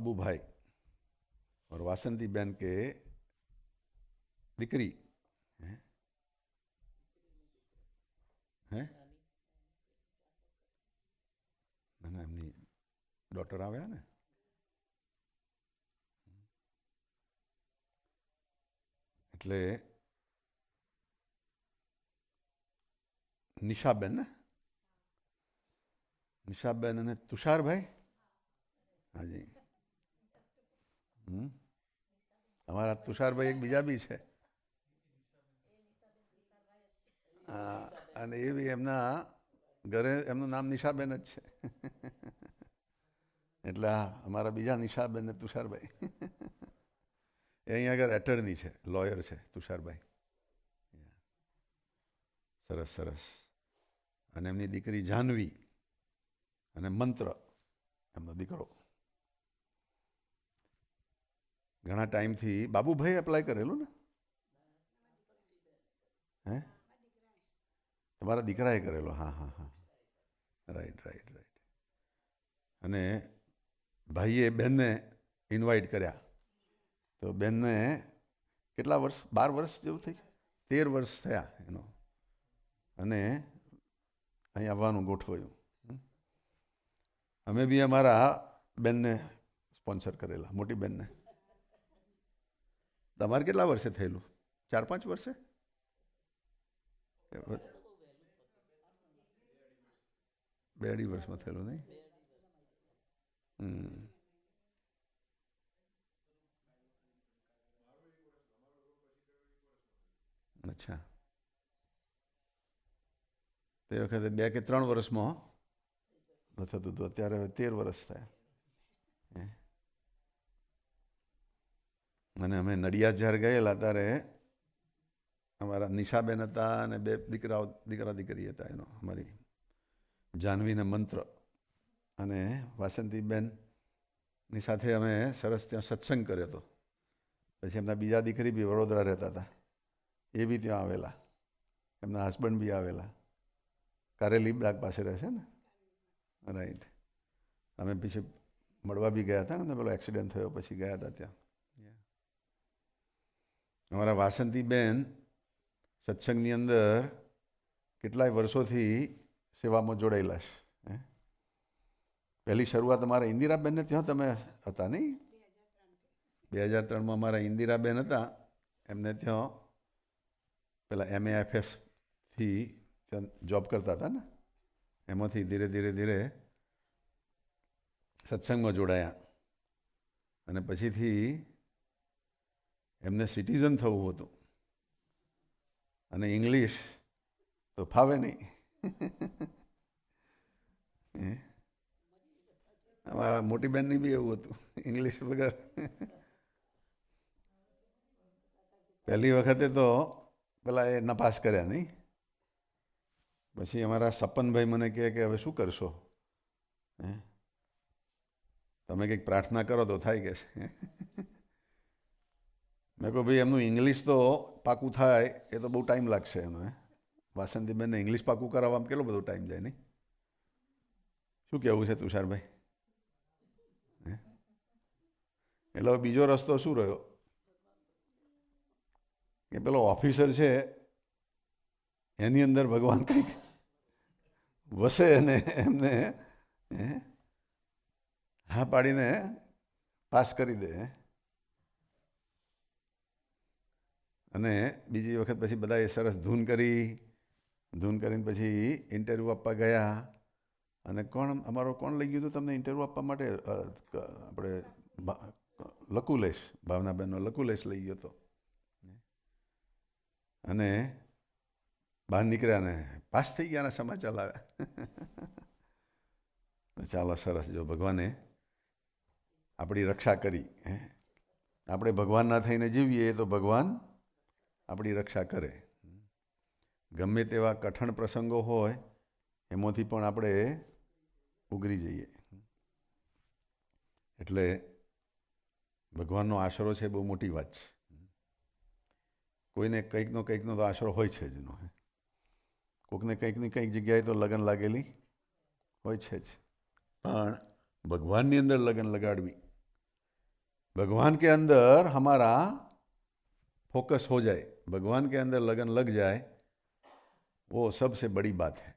अबू भाई और वासंती बहन के દીકરી हैं हैं ના ના એમની ડોટર આવ્યા ને એટલે નિશાબેન ને નિશાબેન અને તુષારભાઈ હાજી અમારા તુષારભાઈ એક બીજા બી છે અને એ બી એમના ઘરે એમનું નામ નિશાબેન જ છે એટલે અમારા બીજા નિશાબેન ને તુષારભાઈ એ અહીંયા આગળ એટર્ની છે લોયર છે તુષારભાઈ સરસ સરસ અને એમની દીકરી જાહ્નવી અને મંત્ર એમનો દીકરો ઘણા ટાઈમથી બાબુભાઈ એપ્લાય કરેલું ને હે તમારા દીકરાએ કરેલો હા હા હા રાઈટ રાઈટ રાઈટ અને ભાઈએ બેનને ઇન્વાઇટ કર્યા તો બેનને કેટલા વર્ષ 12 વર્ષ જેવું થઈ 13 વર્ષ થયા એનો અને અહીં આવવાનું ગોઠવાયું અમે બી અમારા બેનને સ્પોન્સર કરેલા મોટી બેનને તમારે કેટલા વર્ષે થયેલું 4-5 વર્ષે બે અઢી વર્ષમાં થયેલું નહીં અચ્છા તે વખતે 2 કે 3 વર્ષમાં થતું હતું અત્યારે 13 વર્ષ થયા અને અમે નડિયાદ જ્યારે ગયેલા ત્યારે અમારા નિશાબેન હતા અને 2 દીકરા દીકરી હતા એનો અમારી જાહ્નવીને મંત્ર અને વાસંતીબેનની સાથે અમે સરસ ત્યાં સત્સંગ કર્યો હતો પછી એમના બીજા દીકરી બી વડોદરા રહેતા હતા એ બી ત્યાં આવેલા એમના હસબન્ડ બી આવેલા કારેલી બ્રાગ પાસે રહે છે ને રાઈટ અમે પછી મળવા બી ગયા હતા ને પેલો એક્સિડન્ટ થયો પછી ગયા હતા ત્યાં અમારા વાસંતીબેન સત્સંગની અંદર કેટલાય વર્ષોથી સેવામાં જોડાયેલા છે પહેલી શરૂઆત અમારા ઇન્દિરાબેનને ત્યાં તમે હતા નહીં 2003માં અમારા ઇન્દિરાબેન હતા એમને ત્યાં પેલા MAFSથી ત્યાં જોબ કરતા હતા ને એમાંથી ધીરે ધીરે ધીરે સત્સંગમાં જોડાયા અને પછીથી એમને સિટીઝન થવું હતું અને ઇંગ્લિશ તો ફાવે નહીં અમારા મોટી બહેનની બી એવું હતું ઇંગ્લિશ વગર પહેલી વખતે તો પેલા એ નપાસ કર્યા નહીં પછી અમારા સપનભાઈ મને કહે કે હવે શું કરશો તમે કંઈક પ્રાર્થના કરો તો થાય કે મેં કહું ભાઈ એમનું ઇંગ્લિશ તો પાકું થાય એ તો બહુ ટાઈમ લાગશે એનો વાસંતીબેનને ઇંગ્લિશ પાકું કરાવવામાં કેટલો બધો ટાઈમ જાય નહીં શું કહેવું છે તુષારભાઈ એટલે બીજો રસ્તો શું રહ્યો કે પેલો ઓફિસર છે એની અંદર ભગવાન કંઈક વસે અને એમને હા પાડીને પાસ કરી દે અને બીજી વખત પછી બધાએ સરસ ધૂન કરીને પછી ઇન્ટરવ્યૂ આપવા ગયા અને કોણ લઈ ગયું હતું તમને ઇન્ટરવ્યૂ આપવા માટે આપણે લકુલેશ ભાવનાબેનનો લકુલેશ લઈ ગયો હતો અને બહાર નીકળ્યા ને પાસ થઈ ગયાના સમાચાર આવ્યા ચાલો સરસ જો ભગવાને આપણી રક્ષા કરી આપણે ભગવાનના થઈને જીવીએ તો ભગવાન આપણી રક્ષા કરે ગમે તેવા કઠણ પ્રસંગો હોય એમાંથી પણ આપણે ઉગરી જઈએ એટલે ભગવાનનો આશરો છે બહુ મોટી વાત છે કોઈને કંઈકનો તો આશરો હોય છે જ એનો કોઈકને કંઈકની કંઈક જગ્યાએ તો લગન લાગેલી હોય છે જ પણ ભગવાનની અંદર લગન લગાડવી भगवान के अंदर हमारा फोकस हो जाए, भगवान के अंदर लगन लग जाए, वो सबसे बड़ी बात है।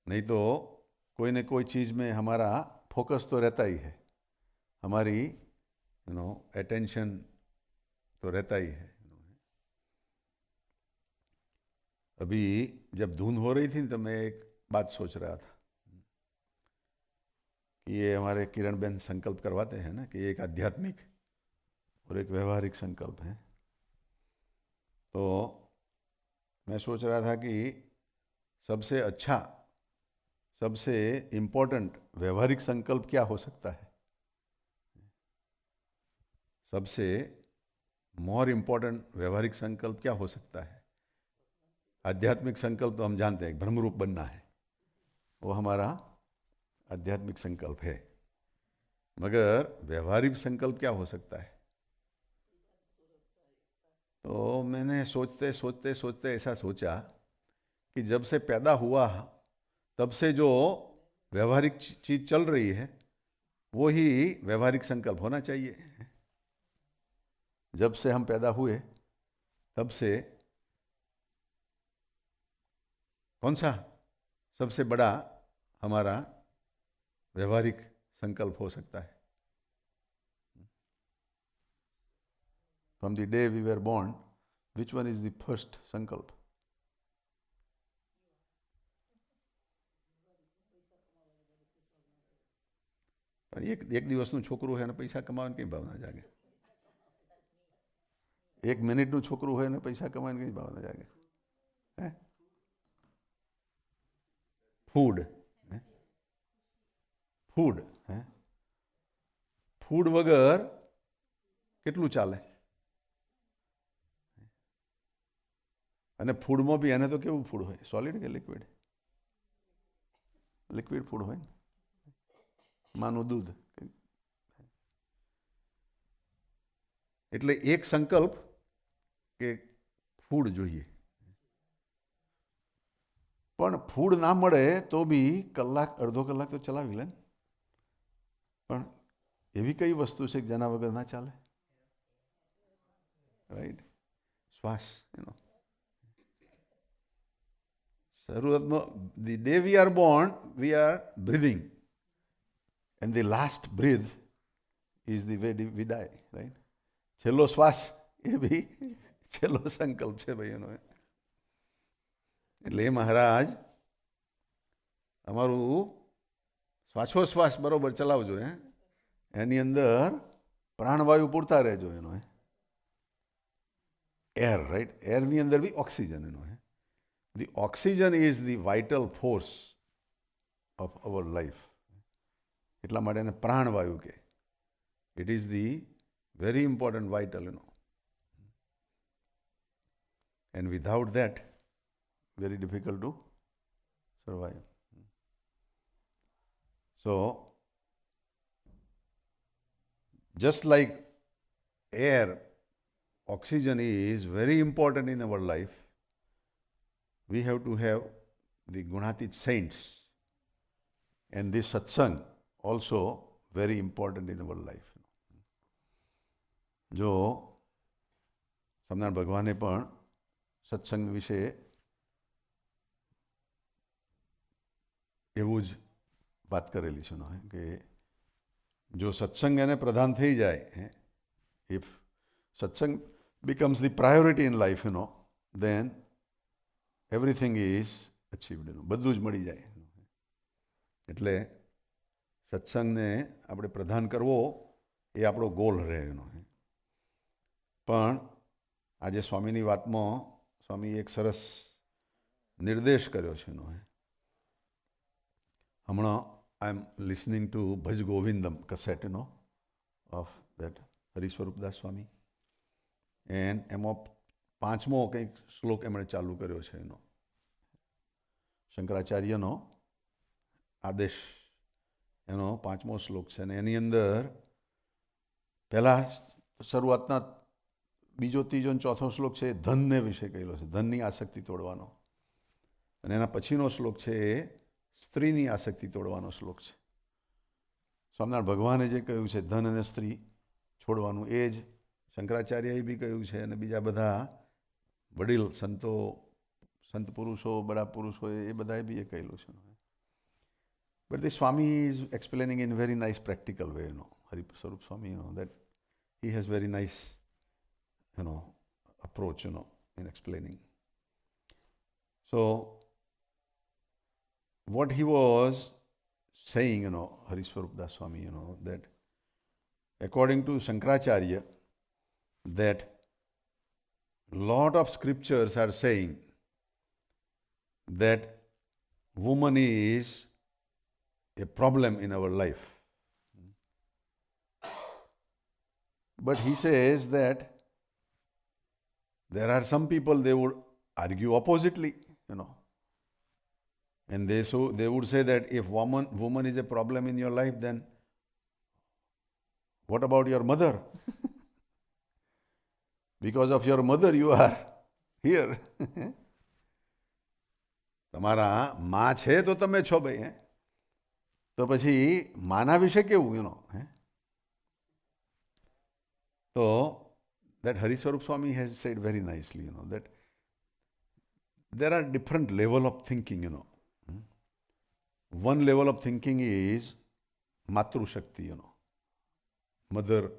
नहीं तो कोई न कोई चीज़ में हमारा फोकस तो रहता ही है, हमारी अटेंशन तो रहता ही है। अभी जब धुन हो रही थी तो मैं एक बात सोच रहा था कि ये हमारे किरण बेन संकल्प करवाते हैं ना कि एक आध्यात्मिक और एक व्यवहारिक संकल्प है। तो मैं सोच रहा था कि सबसे अच्छा, सबसे इम्पोर्टेंट व्यवहारिक संकल्प क्या हो सकता है। सबसे मोर इम्पोर्टेंट व्यवहारिक संकल्प क्या हो सकता है। आध्यात्मिक संकल्प तो हम जानते हैं, ब्रह्मरूप बनना है, वो हमारा आध्यात्मिक संकल्प है। मगर व्यवहारिक संकल्प क्या हो सकता है। तो मैंने सोचते सोचते सोचते ऐसा सोचा कि जब से पैदा हुआ तब से जो व्यवहारिक चीज चल रही है वो ही व्यवहारिक संकल्प होना चाहिए। जब से हम पैदा हुए तब से कौन सा सबसे बड़ा हमारा व्यवहारिक संकल्प हो सकता है। From the day we were born, which one is the first संकल्प? પણ એક દિવસનું છોકરું હોય અને પૈસા કમાવાની કઈ ભાવના જાગે? એક મિનિટનું છોકરું હોય અને પૈસા કમાવાની કઈ ભાવના જાગે? હે? ફૂડ, ફૂડ, હે? ફૂડ વગર કેટલું ચાલે? અને ફૂડમાં બી એને તો કેવું ફૂડ હોય, સોલિડ કે લિક્વિડ? લિક્વિડ ફૂડ હોય ને, માનું દૂધ. એટલે એક સંકલ્પ કે ફૂડ જોઈએ, પણ ફૂડ ના મળે તો બી કલાક અડધો કલાક તો ચલાવી લે. પણ એવી કઈ વસ્તુ છે કે જેના વગર ના ચાલે? રાઈટ, શ્વાસ. શરૂઆતમાં the day we are born we are breathing and the last breath is the way we die. Right, છેલ્લો શ્વાસ એ બી છેલ્લો સંકલ્પ છે ભાઈ એનો. એટલે એ મહારાજ અમારું શ્વાસોશ્વાસ બરોબર ચલાવજો. એની અંદર પ્રાણવાયુ પૂરતા રહેજો એનો. એર, રાઈટ, એરની અંદર બી ઓક્સિજન એનો. The oxygen is the vital force of our life. એટલા માટે એને પ્રાણવાયુ કહે. It is the very important vital and without that very difficult to survive. So, just like air, oxygen is very important in our life, we have to have the Gunatit saints and this satsang also very important in our life. जो સ્વામિનારાયણ ભગવાને પણ સત્સંગ વિશે એવું જ વાત કરેલી છે કે જો સત્સંગ એને પ્રધાન થઈ જાય, ઇફ સત્સંગ becomes the priority in life, then everything is achieved. બધું જ મળી જાય. એટલે સત્સંગને આપણે પ્રધાન કરવો એ આપણો ગોલ રહે. પણ આજે સ્વામીની વાતમાં સ્વામી એક સરસ નિર્દેશ કર્યો છે. હમણાં I am listening to Bhaja Govindam cassette of that Hariswarupdas Swami. And એમાં 5મો કંઈક શ્લોક એમણે ચાલુ કર્યો છે એનો, શંકરાચાર્યનો આદેશ, એનો 5મો શ્લોક છે. અને એની અંદર પહેલાં શરૂઆતના બીજો, ત્રીજો અને ચોથો શ્લોક છે એ ધનને વિશે કહેલો છે, ધનની આસક્તિ તોડવાનો. અને એના પછીનો શ્લોક છે એ સ્ત્રીની આસક્તિ તોડવાનો શ્લોક છે. સ્વામિનારાયણ ભગવાને જે કહ્યું છે ધન અને સ્ત્રી છોડવાનું. એ જ શંકરાચાર્યએ બી કહ્યું છે અને બીજા બધા વડીલ સંતો, સંત પુરુષો, બડા પુરુષોએ એ બધાએ બી એ કહેલું છે. But the Swami is explaining in very nice practical way, Hari Swarup Swami, that he has very nice, approach, in explaining. So, what he was saying, Hari Swarup Das Swami, that according to Shankaracharya, that lot of scriptures are saying that woman is a problem in our life. But he says that there are some people, they would argue oppositely, and they would say that if woman is a problem in your life, then what about your mother? Because of your mother you are here. તમારા માં છે તો તમે છો ભાઈ, તો પછી માના વિશે કેવું, So, that Hari Swarup Swami has said very nicely, that there are different level of thinking, One level of thinking is Matru Shakti, mother,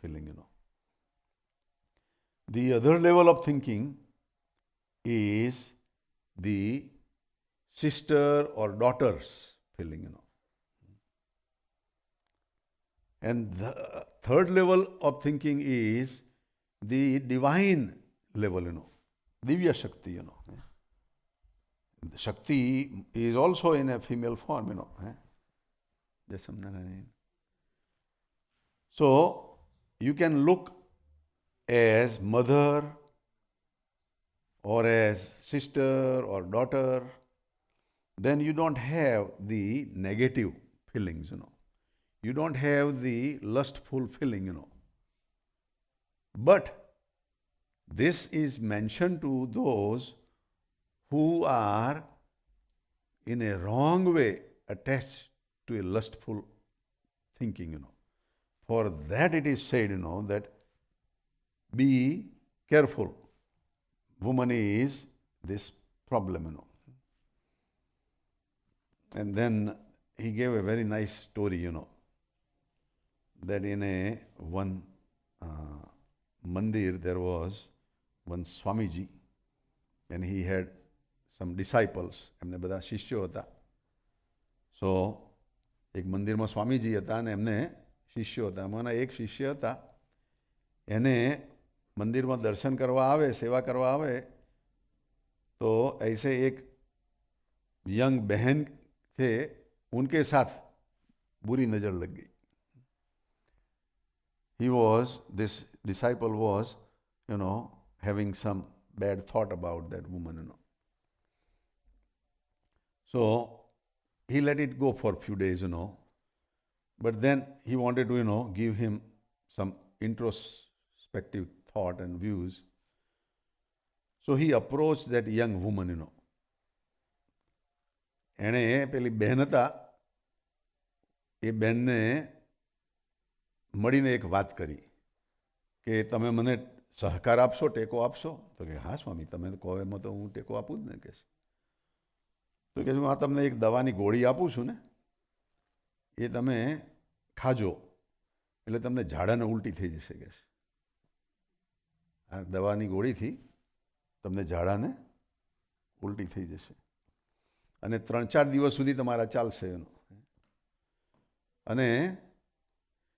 feeling, The other level of thinking is the sister or daughter's feeling, And the third level of thinking is the divine level, Divya Shakti, The Shakti is also in a female form, So, you can look as mother or as sister or daughter, then you don't have the negative feelings, You don't have the lustful feeling, But this is mentioned to those who are in a wrong way attached to a lustful thinking, For that it is said, that be careful. Woman is this problem, And then he gave a very nice story, that in one mandir there was one Swamiji, and he had some disciples. એમને બધા શિષ્યો હતા. So, એક મંદિરમાં સ્વામીજી હતા અને એમને શિષ્યો હતા. એમાંના એક શિષ્ય હતા, એને મંદિરમાં દર્શન કરવા આવે, સેવા કરવા આવે, તો ऐसे एक यंग बहन थे, उनके साथ बुरी नज़र लग गई. This disciple was, having some bad thought about that woman, So, he let it go for a few days, But then he wanted to, give him some introspective thought and views. So, he approached that young woman, એણે પેલી બહેન હતા, એ બહેનને મળીને એક વાત કરી કે તમે મને સહકાર આપશો, ટેકો આપશો? તો કે હા સ્વામી, તમે કહો એમાં તો હું ટેકો આપું જ ને. કે તો કે હું આ તમને એક દવાની ગોળી આપું છું ને, એ તમે ખાજો એટલે તમને ઝાડાને ઉલટી થઈ જશે. કે આ દવાની ગોળીથી તમને ઝાડાને ઉલટી થઈ જશે અને 3-4 દિવસ સુધી તમારા ચાલશે એનું. અને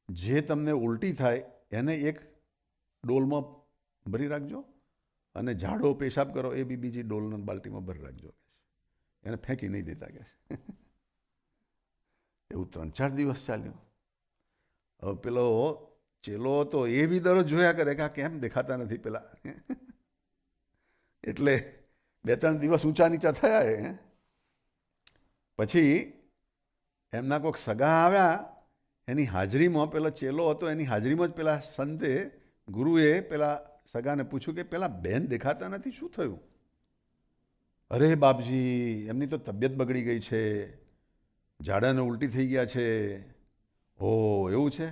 જે તમને ઉલટી થાય એને એક ડોલમાં ભરી રાખજો અને ઝાડો પેશાબ કરો એ બી બીજી ડોલના બાલ્ટીમાં ભરી રાખજો. એને ફેંકી નહીં દેતા. કે એવું 3-4 દિવસ ચાલ્યું. હવે પેલો ચેલો હતો એ બી દરરોજ જોયા કરે કે આ કેમ દેખાતા નથી પેલા. એટલે 2-3 દિવસ ઊંચા નીચા થયા. પછી એમના કોઈક સગા આવ્યા, એની હાજરીમાં પેલો ચેલો હતો, એની હાજરીમાં જ પેલા સંતે, ગુરુએ પેલા સગાને પૂછ્યું કે પેલા બેન દેખાતા નથી, શું થયું? અરે બાપજી, એમની તો તબિયત બગડી ગઈ છે, ઝાડાને ઉલટી થઈ ગયા છે. ઓ એવું છે?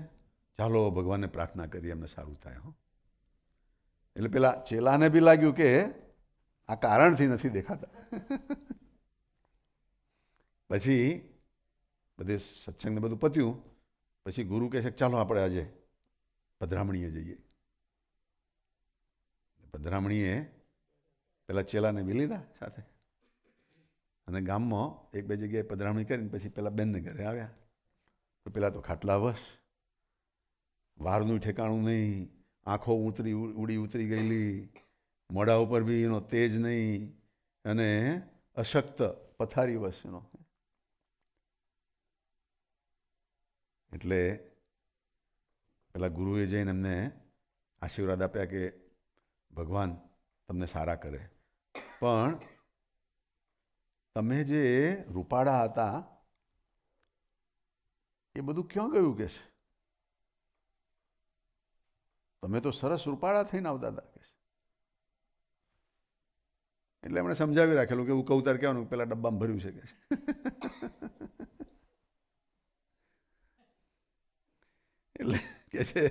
ચાલો ભગવાનને પ્રાર્થના કરીએ એમને સારું થાય. હો એટલે પેલા ચેલાને બી લાગ્યું કે આ કારણથી નથી દેખાતા. પછી બધે સત્સંગને બધું પત્યું. પછી ગુરુ કહે છે ચાલો આપણે આજે પધરામણીએ જઈએ. પધરામણીએ પેલા ચેલાને બી લીધા સાથે અને ગામમાં એક બે જગ્યાએ પધરામણી કરીને પછી પેલા બેનને ઘરે આવ્યા. તો પેલા તો ખાટલા વશ, વારનું ઠેકાણું નહીં, આંખો ઉડી ઉતરી ગયેલી, મોઢા ઉપર બી એનો તેજ નહીં અને અશક્ત પથારી વશ એનો. એટલે પેલા ગુરુએ જઈને એમને આશીર્વાદ આપ્યા કે ભગવાન તમને સારા કરે, પણ તમે જે રૂપાળા હતા એ બધું ક્યાં ગયું કે છે? તમે તો સરસ રૂપાળા થઈને આવતા હતા કે. એટલે એમણે સમજાવી રાખેલું કે એવું કૌતર કહેવાનું પેલા ડબ્બામાં ભર્યું છે કે. એટલે કે છે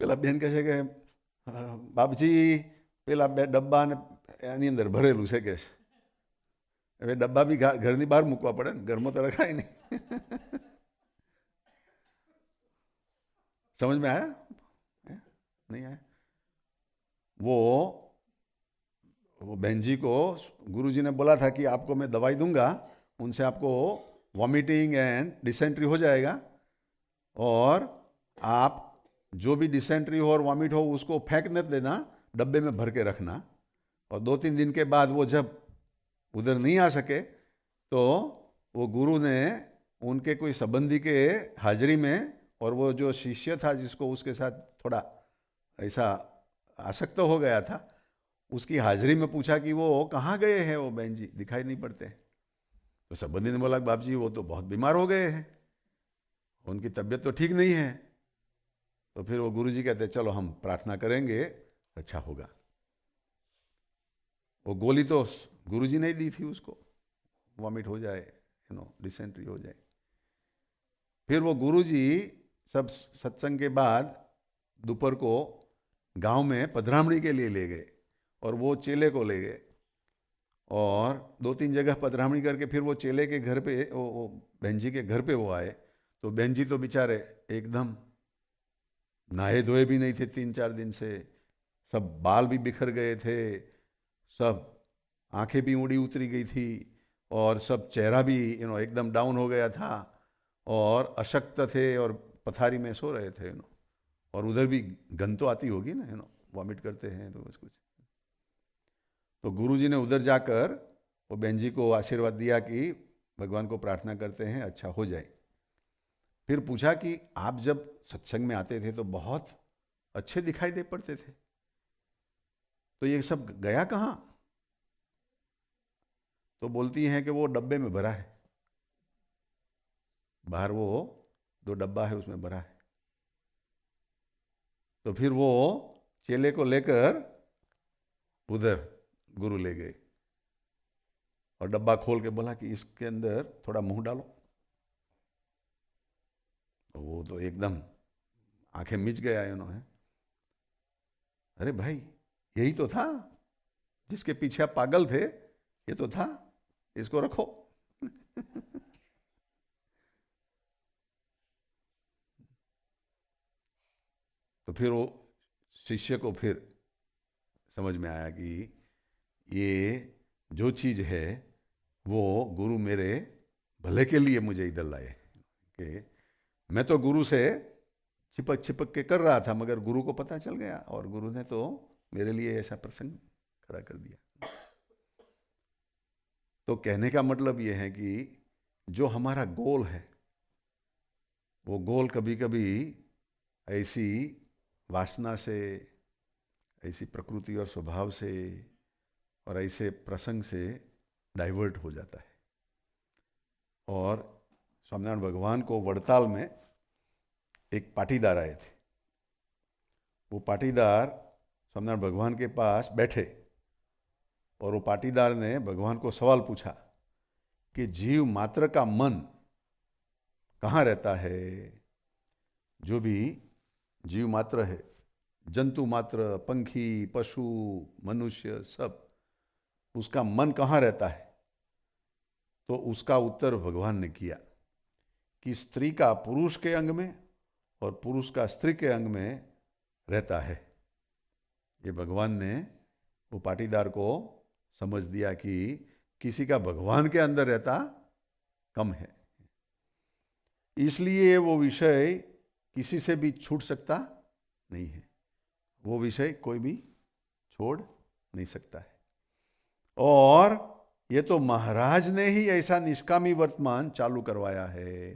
પેલા બેન કહે છે કે બાપજી પેલા બે ડબ્બા ને એની અંદર ભરેલું છે કે. હવે ડબ્બા બી ઘરની બહાર મૂકવા પડે ને, ઘરમાં તો રખાય નહીં. समझ में आया? नहीं आया? वो बहन जी को गुरुजी ने बोला था कि आपको मैं दवाई दूंगा, उनसे आपको वॉमिटिंग एंड डिसेंट्री हो जाएगा और आप जो भी डिसेंट्री हो और वॉमिट हो उसको फेंक न देना, डब्बे में भर के रखना. और 2-3 दिन के बाद वो जब उधर नहीं आ सके तो वो गुरु ने उनके कोई संबंधी के हाजिरी में, और वो जो शिष्य था जिसको उसके साथ थोड़ा ऐसा आसक्त हो गया था, उसकी हाजिरी में पूछा कि वो कहाँ गए हैं, वो बहन जी दिखाई नहीं पड़ते. तो संबंधी ने बोला बाप जी वो तो बहुत बीमार हो गए हैं, उनकी तबीयत तो ठीक नहीं है. तो फिर वो गुरुजी कहते चलो हम प्रार्थना करेंगे, अच्छा होगा. वो गोली तो गुरुजी ने ही दी थी उसको, वॉमिट हो जाए, डिसेंट्री हो जाए. फिर वो गुरुजी सब सत्संग के बाद दोपहर को गांव में पधरामणी के लिए ले गए और वो चेले को ले गए और 2-3 जगह पधरामणी करके फिर वो चेले के घर पे, वो बहन जी के घर पे वो आए. तो बहन जी तो बेचारे एकदम नहाए धोए भी नहीं थे 3-4 दिन से, सब बाल भी बिखर गए थे, सब आंखें भी उड़ी उतरी गई थी और सब चेहरा भी एकदम डाउन हो गया था और अशक्त थे और पथारी में सो रहे थे. और उधर भी गंध तो आती होगी ना, वॉमिट करते हैं तो कुछ. तो गुरुजी ने उधर जाकर वो बहन जी को आशीर्वाद दिया कि भगवान को प्रार्थना करते हैं अच्छा हो जाए. फिर पूछा कि आप जब सत्संग में आते थे तो बहुत अच्छे दिखाई दे पड़ते थे, तो ये सब गया कहाँ? तो बोलती हैं कि वो डब्बे में भरा है, बाहर वो 2 डब्बा है उसमें भरा है. तो फिर वो चेले को लेकर उधर गुरु ले गए और डब्बा खोल के बोला कि इसके अंदर थोड़ा मुंह डालो. तो वो तो एकदम आंखें मिच गया इन्होंने. अरे भाई यही तो था जिसके पीछे आप पागल थे, ये तो था, इसको रखो. तो फिर वो शिष्य को फिर समझ में आया कि ये जो चीज़ है वो गुरु मेरे भले के लिए मुझे इधर लाए. कि मैं तो गुरु से चिपक चिपक के कर रहा था, मगर गुरु को पता चल गया और गुरु ने तो मेरे लिए ऐसा प्रसंग खड़ा कर दिया. तो कहने का मतलब ये है कि जो हमारा गोल है वो गोल कभी कभी ऐसी वासना से, ऐसी प्रकृति और स्वभाव से और ऐसे प्रसंग से डाइवर्ट हो जाता है. और स्वामीनारायण भगवान को वड़ताल में एक पाटीदार आए थे. वो पाटीदार स्वामीनारायण भगवान के पास बैठे और वो पाटीदार ने भगवान को सवाल पूछा कि जीव मात्र का मन कहाँ रहता है? जो भी जीव मात्र है, जंतु मात्र, पंखी, पशु, मनुष्य, सब, उसका मन कहाँ रहता है? तो उसका उत्तर भगवान ने किया कि स्त्री का पुरुष के अंग में और पुरुष का स्त्री के अंग में रहता है। ये भगवान ने वो पाटीदार को समझ दिया कि किसी का भगवान के अंदर रहता कम है, इसलिए वो विषय किसी से भी छूट सकता नहीं है, वो विषय कोई भी छोड़ नहीं सकता है। और ये तो महाराज ने ही ऐसा निष्कामी वर्तमान चालू करवाया है।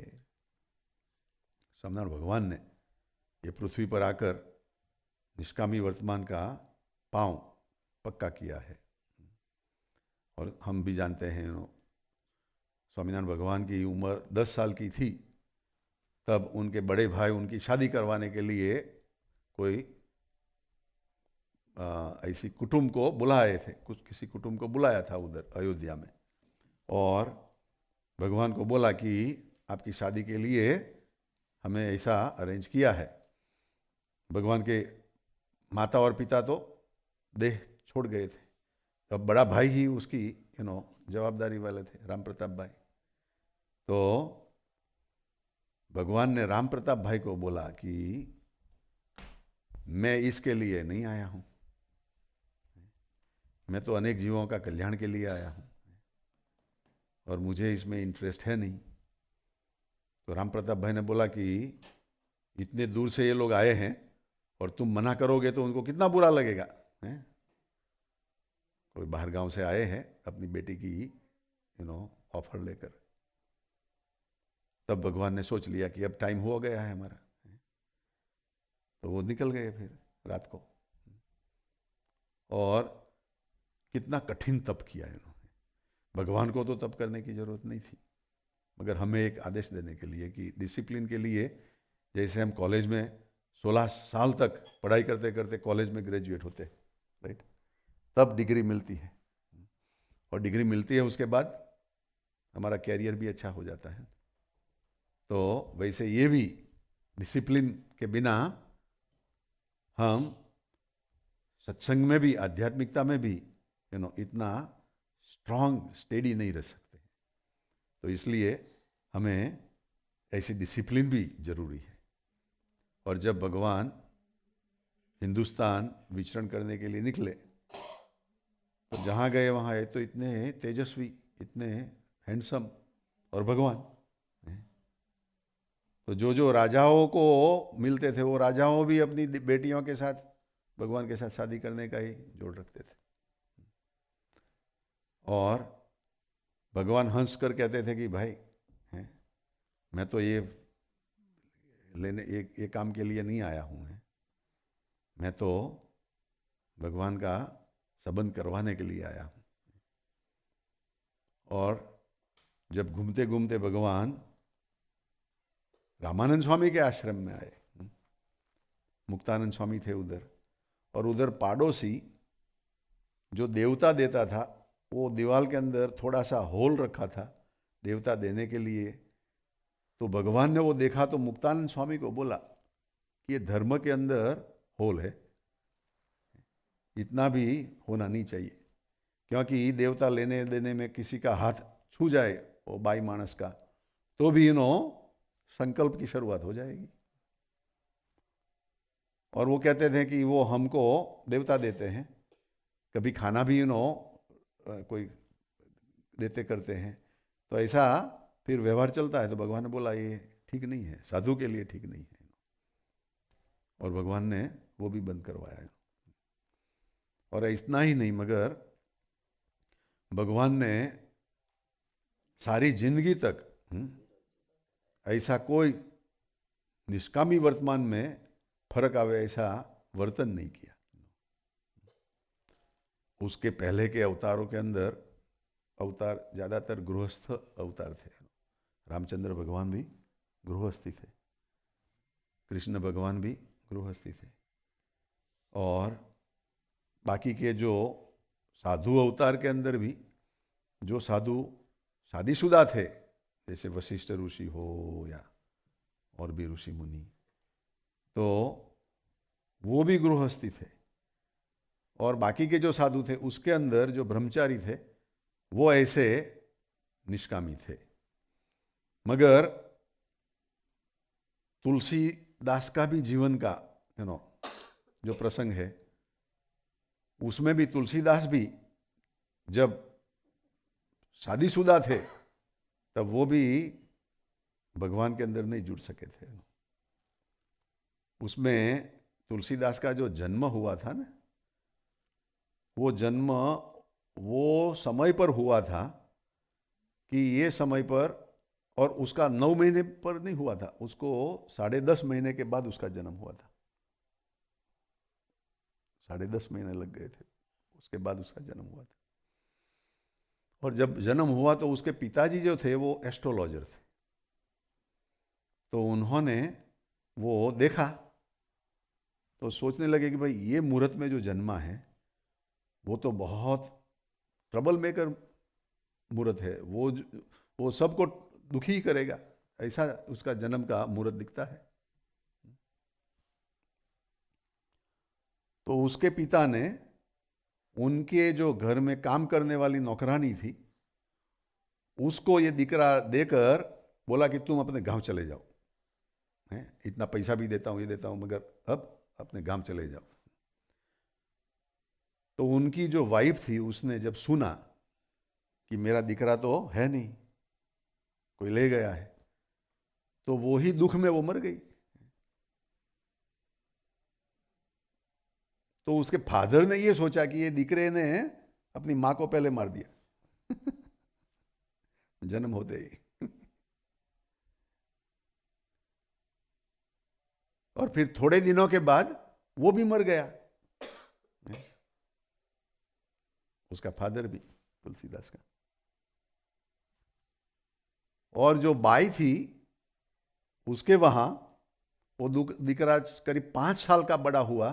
स्वामीनारायण भगवान ने ये पृथ्वी पर आकर निष्कामी वर्तमान का पांव पक्का किया है। और हम भी जानते हैं, स्वामीनारायण भगवान की उम्र 10 साल की थी तब उनके बड़े भाई उनकी शादी करवाने के लिए कोई ऐसी कुटुंब को बुलाए थे, किसी कुटुंब को बुलाया था उधर अयोध्या में, और भगवान को बोला कि आपकी शादी के लिए हमें ऐसा अरेंज किया है। भगवान के माता और पिता तो देह छोड़ गए थे, तब बड़ा भाई ही उसकी जवाबदारी वाले थे, राम प्रताप भाई। तो भगवान ने राम प्रताप भाई को बोला कि मैं इसके लिए नहीं आया हूं, मैं तो अनेक जीवों का कल्याण के लिए आया हूं और मुझे इसमें इंटरेस्ट है नहीं। तो राम प्रताप भाई ने बोला कि इतने दूर से ये लोग आए हैं और तुम मना करोगे तो उनको कितना बुरा लगेगा, है? कोई बाहर गांव से आए हैं अपनी बेटी की ऑफर लेकर। तब भगवान ने सोच लिया कि अब टाइम हो गया है हमारा, तो वो निकल गए फिर रात को। और कितना कठिन तप किया इन्होंने। भगवान को तो तप करने की जरूरत नहीं थी, मगर हमें एक आदेश देने के लिए कि डिसिप्लिन के लिए, जैसे हम कॉलेज में 16 साल तक पढ़ाई करते करते कॉलेज में ग्रेजुएट होते, राइट, तब डिग्री मिलती है, और डिग्री मिलती है उसके बाद हमारा कैरियर भी अच्छा हो जाता है। तो वैसे ये भी डिसिप्लिन के बिना हम सत्संग में भी, आध्यात्मिकता में भी इतना स्ट्रांग, स्टेडी नहीं रह सकते। तो इसलिए हमें ऐसी डिसिप्लिन भी जरूरी है। और जब भगवान हिंदुस्तान विचरण करने के लिए निकले तो जहाँ गए वहाँ ये तो इतने तेजस्वी, इतने हैंडसम, और भगवान, तो जो जो राजाओं को मिलते थे वो राजाओं भी अपनी बेटियों के साथ, भगवान के साथ शादी करने का ही जोड़ रखते थे। और भगवान हंस कर कहते थे कि भाई, मैं तो ये लेने, ये काम के लिए नहीं आया हूँ, मैं तो भगवान का संबंध करवाने के लिए आया हूँ। और जब घूमते घूमते भगवान रामानंद स्वामी के आश्रम में आए, मुक्तानंद स्वामी थे उधर, और उधर पाड़ोसी जो देवता देता था, वो दीवार के अंदर थोड़ा सा होल रखा था देवता देने के लिए। तो भगवान ने वो देखा तो मुक्तानंद स्वामी को बोला कि ये धर्म के अंदर होल है, इतना भी होना नहीं चाहिए, क्योंकि देवता लेने देने में किसी का हाथ छू जाए वो बाई मानस का, तो भी संकल्प की शुरुआत हो जाएगी। और वो कहते थे कि वो हमको देवता देते हैं, कभी खाना भी कोई देते करते हैं, तो ऐसा फिर व्यवहार चलता है। तो भगवान ने बोला ये ठीक नहीं है, साधु के लिए ठीक नहीं है, और भगवान ने वो भी बंद करवाया है। और इतना ही नहीं, मगर भगवान ने सारी जिंदगी तक ऐसा कोई निष्कामी वर्तमान में फर्क आवे ऐसा वर्तन नहीं किया। उसके पहले के अवतारों के अंदर अवतार ज़्यादातर गृहस्थ अवतार थे। रामचंद्र भगवान भी गृहस्थी थे, कृष्ण भगवान भी गृहस्थी थे, और बाकी के जो साधु अवतार के अंदर भी जो साधु शादीशुदा थे, जैसे वशिष्ठ ऋषि हो या और भी ऋषि मुनि, तो वो भी गृहस्थी थे, और बाकी के जो साधु थे उसके अंदर जो ब्रह्मचारी थे वो ऐसे निष्कामी थे। मगर तुलसीदास का भी जीवन का जो प्रसंग है, उसमें भी तुलसीदास भी जब शादीशुदा थे तब वो भी भगवान के अंदर नहीं जुड़ सके थे। उसमें तुलसीदास का जो जन्म हुआ था ना, वो जन्म वो समय पर हुआ था कि ये समय पर, और उसका 9 महीने पर नहीं हुआ था, उसको 10.5 महीने के बाद उसका जन्म हुआ था। 10.5 महीने लग गए थे, उसके बाद उसका जन्म हुआ था। और जब जन्म हुआ तो उसके पिताजी जो थे वो एस्ट्रोलॉजर थे, तो उन्होंने वो देखा तो सोचने लगे कि भाई ये मुहूर्त में जो जन्मा है वो तो बहुत ट्रबल मेकर मुहूर्त है, वो सबको दुखी करेगा, ऐसा उसका जन्म का मुहूर्त दिखता है। तो उसके पिता ने उनके जो घर में काम करने वाली नौकरानी थी उसको ये दिकरा देकर बोला कि तुम अपने गांव चले जाओ, इतना पैसा भी देता हूँ, ये देता हूँ, मगर अब अपने गांव चले जाओ। तो उनकी जो वाइफ थी उसने जब सुना कि मेरा दिकरा तो है नहीं, कोई ले गया है, तो वो ही दुख में वो मर गई। तो उसके फादर ने ये सोचा कि ये दिकरे ने अपनी मां को पहले मार दिया जन्म होते ही और फिर थोड़े दिनों के बाद वो भी मर गया, उसका फादर भी, तुलसीदास का। और जो बाई थी उसके वहां वो दिकरा करीब 5 साल का बड़ा हुआ।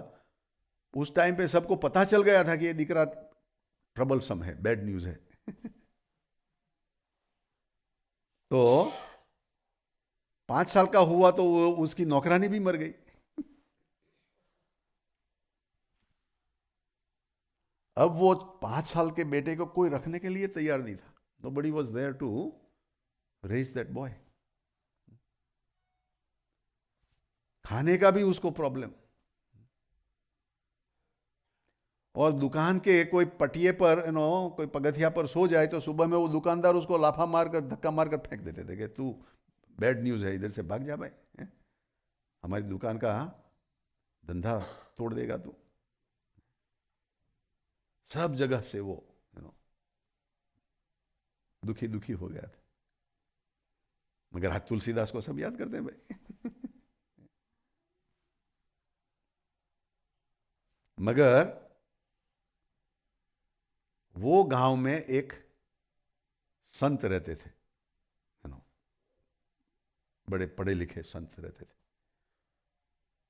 उस टाइम पे सबको पता चल गया था कि ये दिकरा ट्रबलसम है, बैड न्यूज है तो 5 साल का हुआ तो उसकी नौकरानी भी मर गई। अब वो 5 साल के बेटे को कोई रखने के लिए तैयार नहीं था। Nobody was there to raise that boy. खाने का भी उसको प्रॉब्लम, और दुकान के कोई पटिए पर कोई पगथिया पर सो जाए तो सुबह में वो दुकानदार उसको लाफा मारकर, धक्का मारकर फेंक देते थे कि तू बैड न्यूज है, इधर से भाग जा भाई, हमारी दुकान का धंधा तोड़ देगा तू। सब जगह से वो दुखी दुखी हो गया था। मगर आज तुलसीदास को सब याद करते हैं भाई मगर वो गांव में एक संत रहते थे, बड़े पढ़े लिखे संत रहते थे।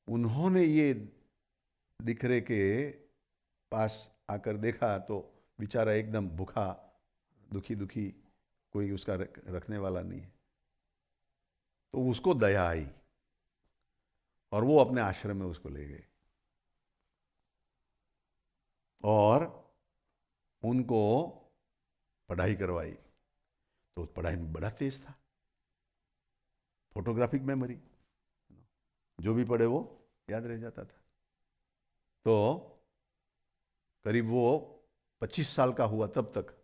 उन्होंने ये दिकरे के पास आकर देखा तो बेचारा एकदम भूखा, दुखी दुखी, कोई उसका रखने वाला नहीं है। तो उसको दया आई और वो अपने आश्रम में उसको ले गए और उनको पढ़ाई करवाई। तो पढ़ाई में बड़ा तेज था, फोटोग्राफिक मेमोरी, जो भी पढ़े वो याद रह जाता था। तो करीब वो 25 साल का हुआ तब तक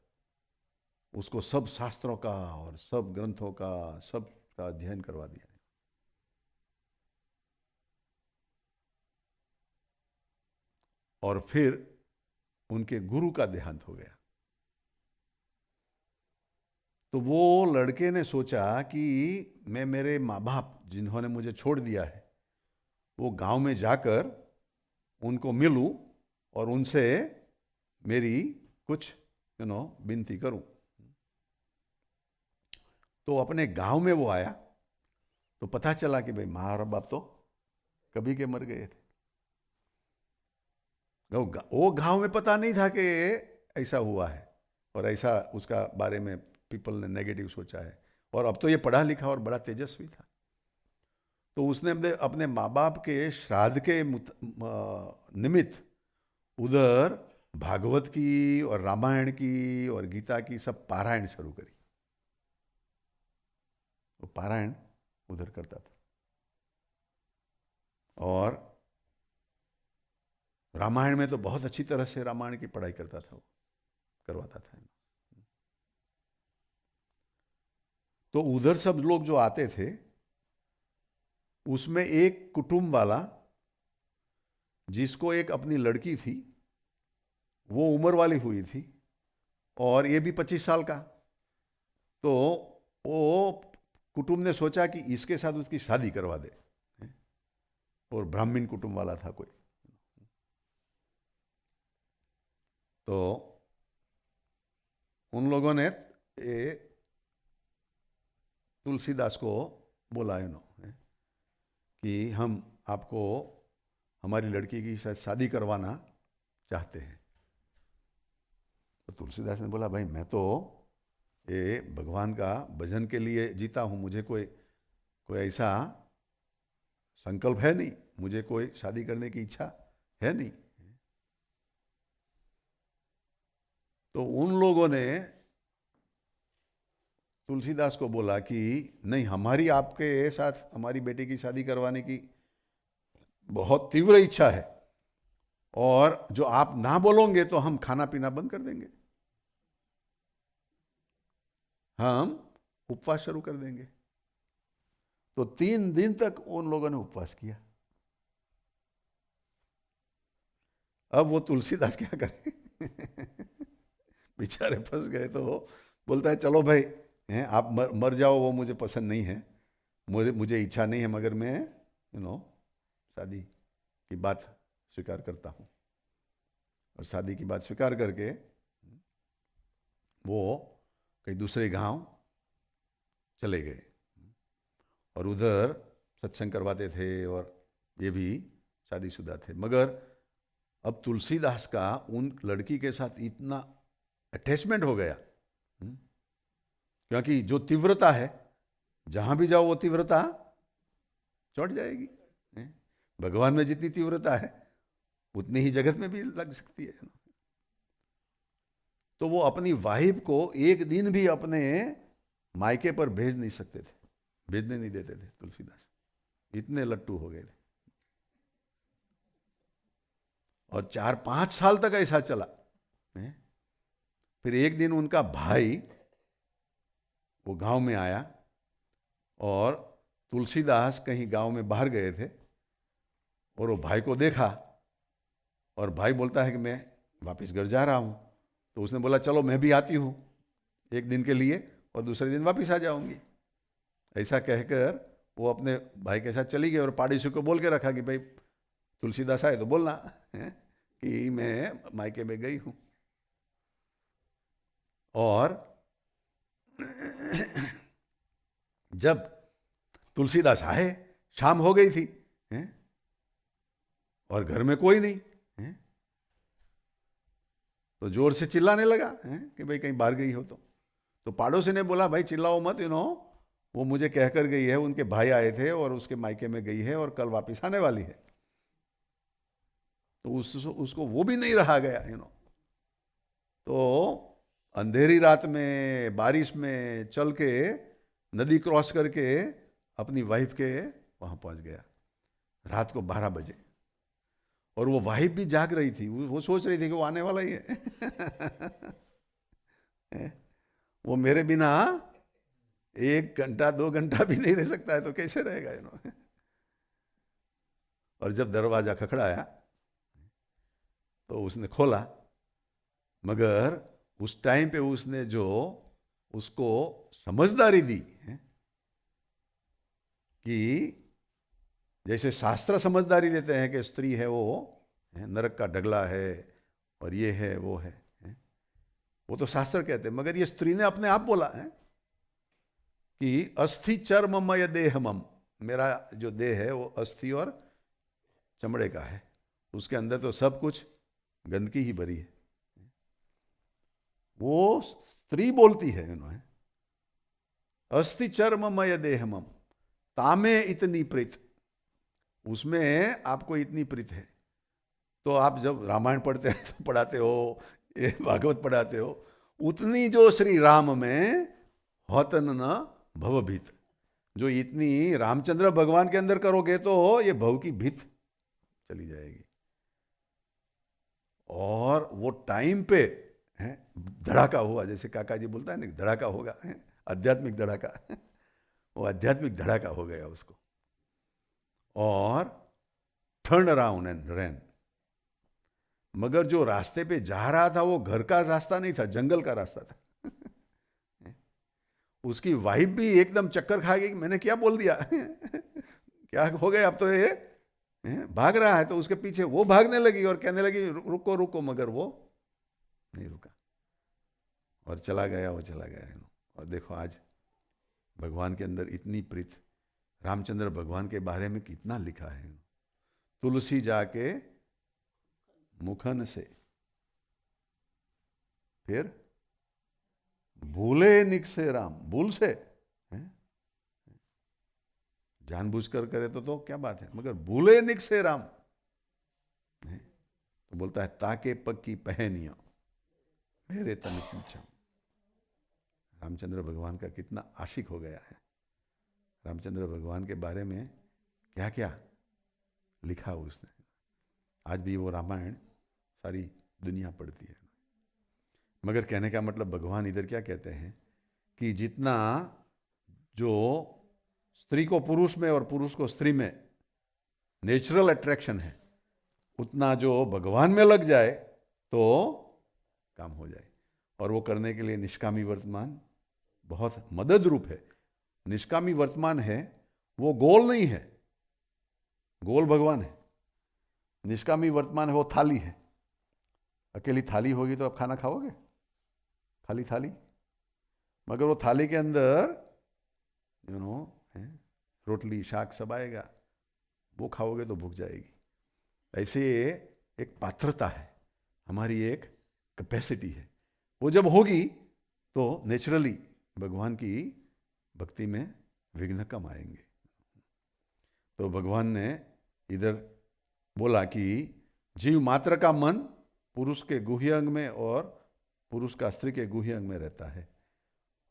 उसको सब शास्त्रों का और सब ग्रंथों का सब का अध्ययन करवा दिया। और फिर उनके गुरु का देहांत हो गया। तो वो लड़के ने सोचा कि मैं मेरे माँ बाप जिन्होंने मुझे छोड़ दिया है वो गांव में जाकर उनको मिलूं और उनसे मेरी कुछ विनती करूं। तो अपने गांव में वो आया तो पता चला कि भाई माँ और बाप तो कभी के मर गए थे। वो गांव में पता नहीं था कि ऐसा हुआ है और ऐसा उसका बारे में पीपल ने नेगेटिव सोचा है। और अब तो ये पढ़ा लिखा और बड़ा तेजस्वी था। तो उसने अपने माँ बाप के श्राद्ध के निमित्त उधर भागवत की और रामायण की और गीता की सब पारायण शुरू करी। वो पारायण उधर करता था और रामायण में तो बहुत अच्छी तरह से रामायण की पढ़ाई करता था, वो करवाता था। तो उधर सब लोग जो आते थे उसमें एक कुटुंब वाला जिसको एक अपनी लड़की थी, वो उम्र वाली हुई थी और ये भी 25 साल का, तो वो कुटुंब ने सोचा कि इसके साथ उसकी शादी करवा दे। और ब्राह्मण कुटुंब वाला था कोई, तो उन लोगों ने तुलसीदास को बोला कि हम आपको हमारी लड़की की शायद शादी करवाना चाहते हैं। तो तुलसीदास ने बोला, भाई मैं तो ये भगवान का भजन के लिए जीता हूँ, मुझे कोई ऐसा संकल्प है नहीं, मुझे कोई शादी करने की इच्छा है नहीं। तो उन लोगों ने तुलसीदास को बोला कि नहीं, हमारी आपके साथ हमारी बेटी की शादी करवाने की बहुत तीव्र इच्छा है और जो आप ना बोलोगे तो हम खाना पीना बंद कर देंगे, हम उपवास शुरू कर देंगे। तो 3 दिन तक उन लोगों ने उपवास किया। अब वो तुलसीदास क्या करे बेचारे फंस गए। तो वो बोलता है, चलो भाई आप मर जाओ, वो मुझे पसंद नहीं है, मुझे इच्छा नहीं है, मगर मैं शादी की बात स्वीकार करता हूँ। और शादी की बात स्वीकार करके वो कहीं दूसरे गांव चले गए और उधर सत्संग करवाते थे और ये भी शादीशुदा थे। मगर अब तुलसीदास का उन लड़की के साथ इतना अटैचमेंट हो गया, क्योंकि जो तीव्रता है, जहां भी जाओ वो तीव्रता चढ़ जाएगी। भगवान में जितनी तीव्रता है उतनी ही जगत में भी लग सकती है। तो वो अपनी वाइफ को एक दिन भी अपने मायके पर भेज नहीं सकते थे, भेजने नहीं देते थे तुलसीदास, इतने लट्टू हो गए थे। और 4-5 साल तक ऐसा चला। फिर एक दिन उनका भाई वो गांव में आया और तुलसीदास कहीं गांव में बाहर गए थे और वो भाई को देखा और भाई बोलता है कि मैं वापस घर जा रहा हूं। तो उसने बोला, चलो मैं भी आती हूं एक दिन के लिए और दूसरे दिन वापस आ जाऊंगी। ऐसा कहकर वो अपने भाई के साथ चली गई और पड़ोसी को बोल के रखा कि भाई तुलसीदास आए तो बोलना कि मैं मायके में गई हूं। और जब तुलसीदास आए, शाम हो गई थी और घर में कोई नहीं, तो जोर से चिल्लाने लगा कि भाई कहीं बाहर गई हो। तो पड़ोसी ने बोला, भाई चिल्लाओ मत, वो मुझे कहकर गई है, उनके भाई आए थे और उसके मायके में गई है और कल वापस आने वाली है। तो उसको वो भी नहीं रहा गया। तो अंधेरी रात में बारिश में चल के नदी क्रॉस करके अपनी वाइफ के वहां पहुंच गया रात को 12 बजे। और वो वाइफ भी जाग रही थी, वो सोच रही थी कि वो आने वाला ही है वो मेरे बिना 1 घंटा 2 घंटा भी नहीं रह सकता है, तो कैसे रहेगा। और जब दरवाजा खखड़ाया तो उसने खोला, मगर उस टाइम पे उसने जो उसको समझदारी दी कि जैसे शास्त्र समझदारी देते हैं कि स्त्री है वो नरक का ढगला है और ये है वो है, वो तो शास्त्र कहते हैं। मगर ये स्त्री ने अपने आप बोला है कि अस्थि चर्ममय देहमम, मेरा जो देह है वो अस्थि और चमड़े का है, उसके अंदर तो सब कुछ गंदगी ही भरी है। वो स्त्री बोलती है अस्थि चर्ममय देहमम तामे इतनी प्रीत, उसमें आपको इतनी प्रीत है, तो आप जब रामायण पढ़ते हैं तो पढ़ाते हो, ये भागवत पढ़ाते हो, उतनी जो श्री राम में हौतन न भवभीत, जो इतनी रामचंद्र भगवान के अंदर करोगे तो ये भव की भीत चली जाएगी। और वो टाइम पे है धड़ाका हुआ, जैसे काका जी बोलता है ना, धड़ाका होगा, आध्यात्मिक धड़ाका वो आध्यात्मिक धड़ाका हो गया उसको। और टर्न अराउंड एंड रैन। मगर जो रास्ते पे जा रहा था वो घर का रास्ता नहीं था, जंगल का रास्ता था। उसकी वाइफ भी एकदम चक्कर खा गई कि मैंने क्या बोल दिया क्या हो गया, अब तो ये भाग रहा है। तो उसके पीछे वो भागने लगी और कहने लगी रुको रुको, मगर वो नहीं रुका और चला गया, वो चला गया। और देखो आज भगवान के अंदर इतनी प्रीत, रामचंद्र भगवान के बारे में कितना लिखा है। तुलसी जाके मुखन से, फिर भूले निकसे राम, भूल से जानबूझकर करे तो क्या बात है, मगर भूले निकसे राम तो बोलता है ताके पक्की पहनिया मेरे तन पूछा। रामचंद्र भगवान का कितना आशिक हो गया है। रामचंद्र भगवान के बारे में क्या क्या लिखा उसने। आज भी वो रामायण सारी दुनिया पढ़ती है। मगर कहने का मतलब भगवान इधर क्या कहते हैं कि जितना जो स्त्री को पुरुष में और पुरुष को स्त्री में नेचुरल अट्रैक्शन है, उतना जो भगवान में लग जाए तो काम हो जाए। और वो करने के लिए निष्कामी वर्तमान बहुत मदद रूप है। निष्कामी वर्तमान है, वो गोल नहीं है, गोल भगवान है। निष्कामी वर्तमान है, वो थाली है। अकेली थाली होगी तो आप खाना खाओगे, खाली थाली। मगर वो थाली के अंदर रोटली शाक सब आएगा, वो खाओगे तो भूख जाएगी। ऐसे एक पात्रता है, हमारी एक कैपेसिटी है। वो जब होगी तो नेचुरली भगवान की भक्ति में विघ्न कम आएंगे। तो भगवान ने इधर बोला कि जीव मात्र का मन पुरुष के गुह्य अंग में और पुरुष का स्त्री के गुह्य अंग में रहता है।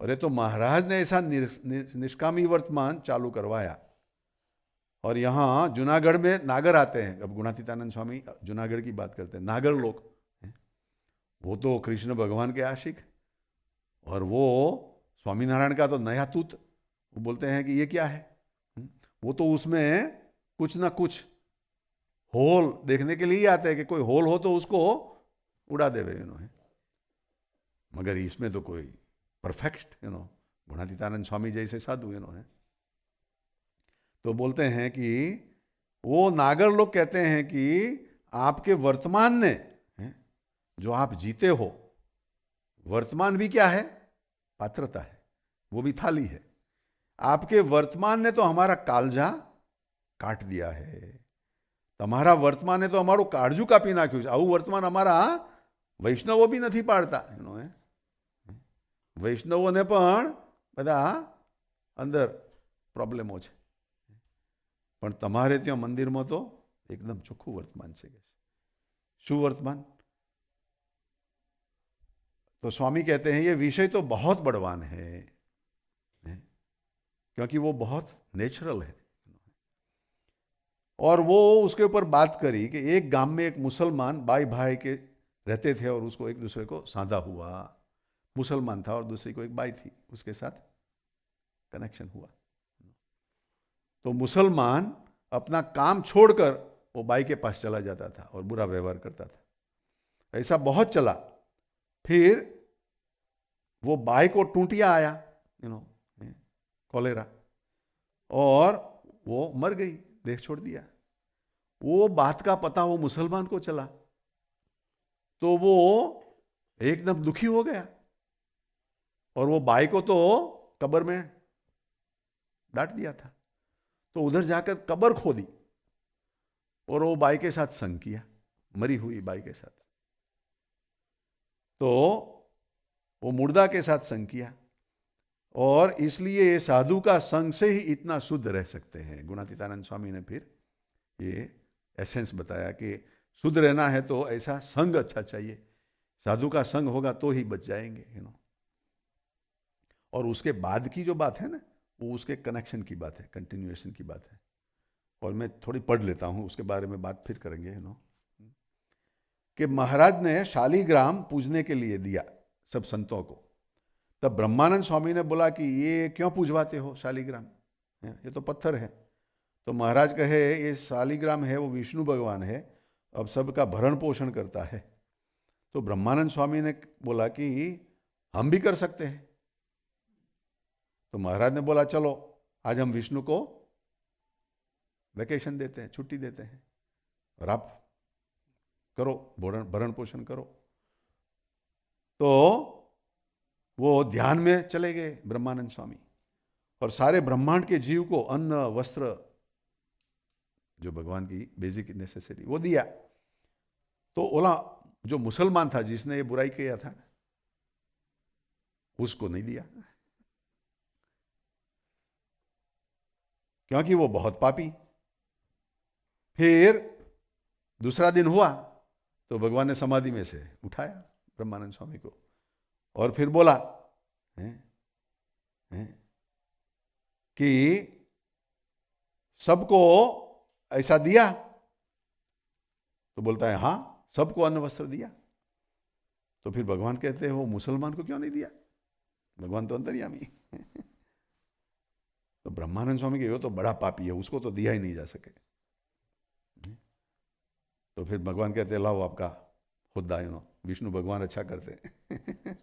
और ये तो महाराज ने ऐसा निष्कामी वर्तमान चालू करवाया। और यहाँ जूनागढ़ में नागर आते हैं। अब गुणातीतानंद स्वामी जूनागढ़ की बात करते हैं। नागर लोग, वो तो कृष्ण भगवान के आशिक, और वो स्वामीनारायण का तो नया तूत। वो बोलते हैं कि ये क्या है, वो तो उसमें कुछ ना कुछ होल देखने के लिए ही आते हैं कि कोई होल हो तो उसको उड़ा देवे मगर इसमें तो कोई परफेक्ट गुणातीतानंद स्वामी जैसे साधु है। तो बोलते हैं कि वो नागर लोग कहते हैं कि आपके वर्तमान ने जो आप जीते हो, वर्तमान भी क्या है, पात्रता है, वो भी थाली है। आपके वर्तमान ने तो हमारा कालजा काट दिया है। તમારા વર્તમાને તો અમારું કાળજું કાપી નાખ્યું છે। આવું વર્તમાન અમારા વૈષ્ણવો બી નથી પાડતા। વૈષ્ણવોને પણ બધા અંદર પ્રોબ્લેમો છે, પણ તમારે ત્યાં મંદિરમાં તો એકદમ ચોખ્ખું વર્તમાન છે। શું વર્તમાન? तो स्वामी कहते हैं ये विषय तो बहुत बड़वान है, क्योंकि वो बहुत नेचुरल है। और वो उसके ऊपर बात करी कि एक गांव में एक मुसलमान भाई भाई के रहते थे और उसको एक दूसरे को साधा हुआ। मुसलमान था और दूसरी को एक बाई थी, उसके साथ कनेक्शन हुआ। तो मुसलमान अपना काम छोड़कर वो बाई के पास चला जाता था और बुरा व्यवहार करता था। ऐसा बहुत चला। फिर वो बाई को टूटिया आया, कॉलेरा, और वो मर गई, देह छोड़ दिया। वो बात का पता वो मुसलमान को चला तो वो एकदम दुखी हो गया और वो बाई को तो कब्र में डांट दिया था। तो उधर जाकर कब्र खोदी और वो बाई के साथ संग किया, मरी हुई बाई के साथ। तो वो मुर्दा के साथ संग किया, और इसलिए साधु का संग से ही इतना शुद्ध रह सकते हैं। गुणातीतानंद स्वामी ने फिर ये एसेंस बताया कि शुद्ध रहना है तो ऐसा संग अच्छा चाहिए, साधु का संग होगा तो ही बच जाएंगे, और उसके बाद की जो बात है ना, वो उसके कनेक्शन की बात है, कंटिन्यूएशन की बात है। और मैं थोड़ी पढ़ लेता हूँ, उसके बारे में बात फिर करेंगे, कि महाराज ने शालिग्राम पूजने के लिए दिया सब संतों को। तब ब्रह्मानंद स्वामी ने बोला कि ये क्यों पूजवाते हो शालिग्राम, ये तो पत्थर है। तो महाराज कहे ये शालिग्राम है वो विष्णु भगवान है, अब सबका भरण पोषण करता है। तो ब्रह्मानंद स्वामी ने बोला कि हम भी कर सकते हैं। तो महाराज ने बोला चलो आज हम विष्णु को वैकेशन देते हैं, छुट्टी देते हैं, और आप करो भरण पोषण करो। तो वो ध्यान में चले गए ब्रह्मानंद स्वामी, और सारे ब्रह्मांड के जीव को अन्न वस्त्र, जो भगवान की बेसिक नेसेसिटी, वो दिया। तो ओला जो मुसलमान था जिसने ये बुराई किया था, उसको नहीं दिया, क्योंकि वो बहुत पापी। फिर दूसरा दिन हुआ तो भगवान ने समाधि में से उठाया ब्रह्मानंद स्वामी को, और फिर बोला कि सबको ऐसा दिया। तो बोलता है हाँ सबको अन्न वस्त्र दिया। तो फिर भगवान कहते हैं वो मुसलमान को क्यों नहीं दिया, भगवान तो अंतर्यामी। तो ब्रह्मानंद स्वामी के वो तो बड़ा पापी है, उसको तो दिया ही नहीं जा सके। तो फिर भगवान कहते लाओ आपका खुदा, विष्णु भगवान अच्छा करते हैं।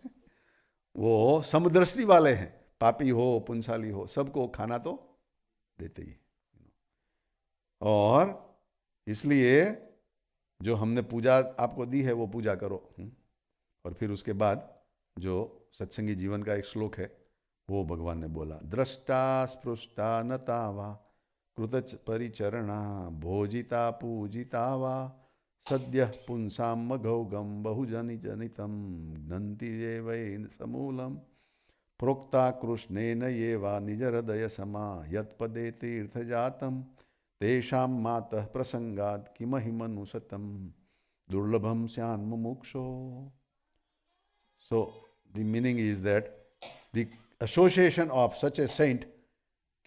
वो समदृष्टि वाले हैं, पापी हो पुंसाली हो सबको खाना तो देते ही। और इसलिए जो हमने पूजा आपको दी है वो पूजा करो। और फिर उसके बाद जो सत्संगी जीवन का एक श्लोक है वो भगवान ने बोला, दृष्टा स्पृष्टा नता वा कृत परिचरणा भोजिता पूजिता वा सद्य पुंसाम मघौगम बहुजनि जनितम घ्नन्ति ये वै समूलम प्रोक्ता कृष्णेन ये वा निज हृदय समा यत्पदे तीर्थ जातम तेषां मातः प्रसंगात् किमहिमनुसतम दुर्लभम स्यान् मुमुक्षो। So the meaning is that the association of such a saint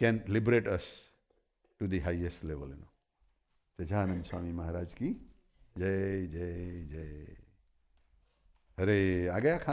can liberate us to the highest level. सच्चिदानंद स्वामी महाराज की जय जय जय। अरे आ गया।